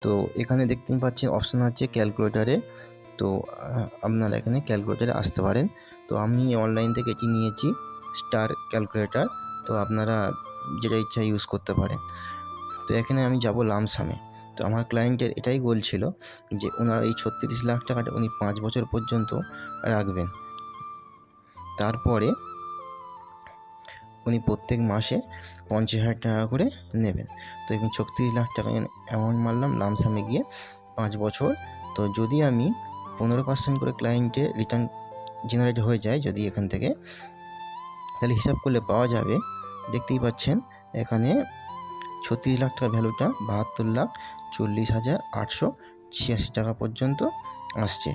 তো এখানে দেখতেই পাচ্ছেন অপশান আছে ক্যালকুলেটারে। তো আপনারা এখানে ক্যালকুলেটারে আসতে পারেন। তো আমি অনলাইন থেকে এটি নিয়েছি স্টার ক্যালকুলেটার। তো আপনারা যেটা ইচ্ছা ইউজ করতে পারেন। তো এখানে আমি যাব লামসামে। তো আমার ক্লায়েন্টের এটাই গোল ছিল যে ওনার এই ৩৬ লাখ টাকাটা উনি ৫ বছর পর্যন্ত রাখবেন। তারপরে উনি প্রত্যেক মাসে ৫০,০০০ টাকা করে নেবেন। তো এখানে ৩৬ লাখ টাকা অ্যামাউন্ট মারলাম লামসামে গিয়ে ৫ বছর। তো যদি আমি ১৫% করে ক্লায়েন্টের রিটার্ন জেনারেট হয়ে যায় যদি এখান থেকে, তাহলে হিসাব করলে পাওয়া যাবে, দেখতেই পাচ্ছেন এখানে ৩৬ লাখ টাকার ভ্যালুটা ৭২,৪০,৮৮৬ টাকা পর্যন্ত আসছে।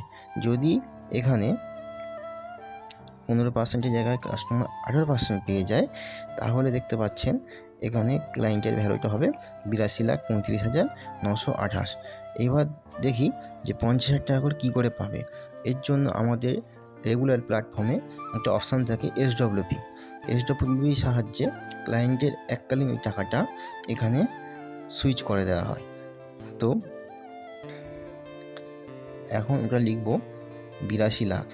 যদি এখানে ১৫%-এর জায়গায় কাস্টমার ১৮% পেয়ে যায়, তাহলে দেখতে পাচ্ছেন এখানে ক্লায়েন্টের ভ্যালুটা হবে ৮২,৩৫,৯২৮। এবার দেখি যে ৫০,০০০ টাকা করে কী করে পাবে। এর জন্য আমাদের রেগুলার প্ল্যাটফর্মে একটা অপশান থাকে এসডব্লিউপি। এসডব্লিউপির সাহায্যে ক্লায়েন্টের এককালীন ওই টাকাটা এখানে সুইচ করে দেওয়া হয়। তো এখন ওটা লিখব ৮২ লাখ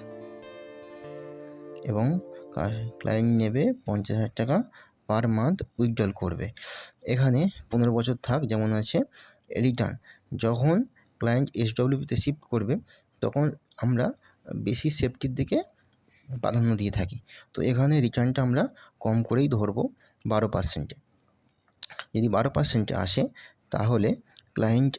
এবং ক্লায়েন্ট নেবে ৫০,০০০ টাকা পার মান্থ উইথড্রল করবে। এখানে ১৫ বছর থাক যেমন আছে। রিটার্ন যখন ক্লায়েন্ট এসডব্লিউপিতে শিফট করবে তখন আমরা বেশি সেফটির দিকে প্রাধান্য দিয়ে থাকি। তো এখানে রিটার্নটা আমরা কম করেই ধরবো ১২%-এ। যদি ১২%-এ আসে তাহলে ক্লায়েন্ট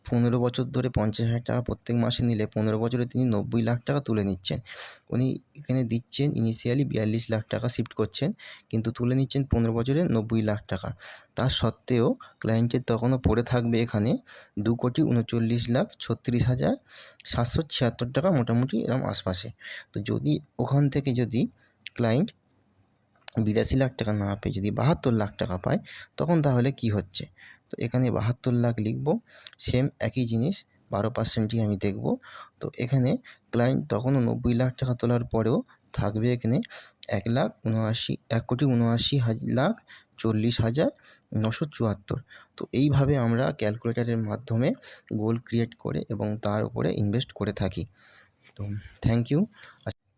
১৫ বছর ধরে ৫০,০০০ টাকা প্রত্যেক মাসে নিলে ১৫ বছরে তিনি ৯০ লাখ টাকা তুলে নিচ্ছেন। উনি এখানে দিচ্ছেন ইনিশিয়ালি ৪২ লাখ টাকা শিফট করছেন, কিন্তু তুলে নিচ্ছেন ১৫ বছরে ৯০ লাখ টাকা। তা সত্ত্বেও ক্লায়েন্টের তখনও পড়ে থাকবে এখানে ২,৩৯,৩৬,৭৭৬ টাকা মোটামুটি এরকম আশপাশে। তো যদি ওখান থেকে যদি ক্লায়েন্ট ৮২ লাখ টাকা না পেয়ে যদি ৭২ লাখ টাকা পায়, তখন তাহলে কি হচ্ছে? তো এখানে ৭২ লাখ লিখব। সেম একই জিনিস ১২%ই আমি দেখব। তো এখানে ক্লায়েন্ট তখনও ৯০ লাখ টাকা তোলার পরেও থাকবে এখানে ১,৭৯,৪০,৯৭৪। তো এইভাবে আমরা ক্যালকুলেটরের মাধ্যমে গোল ক্রিয়েট করে এবং তার উপরে ইনভেস্ট করে থাকি। তো থ্যাংক ইউ।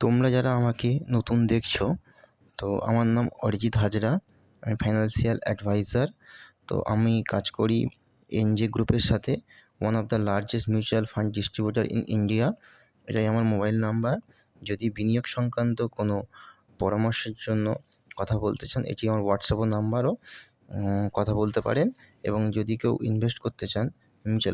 তোমরা যারা আমাকে নতুন দেখছো, তো আমার নাম অরিজিৎ হাজরা, আমি ফাইন্যান্সিয়াল অ্যাডভাইজার। তো আমি কাজ করি এনজে গ্রুপের সাথে, one of the largest mutual fund distributor in India. এটাই আমার মোবাইল নাম্বার। যদি বিনিয়োগ সংক্রান্ত কোনো পরামর্শের জন্য কথা বলতে চান, এটি আমার হোয়াটসঅ্যাপ নাম্বারও, কথা বলতে পারেন। এবং যদি কেউ ইনভেস্ট করতে চান মিউচুয়াল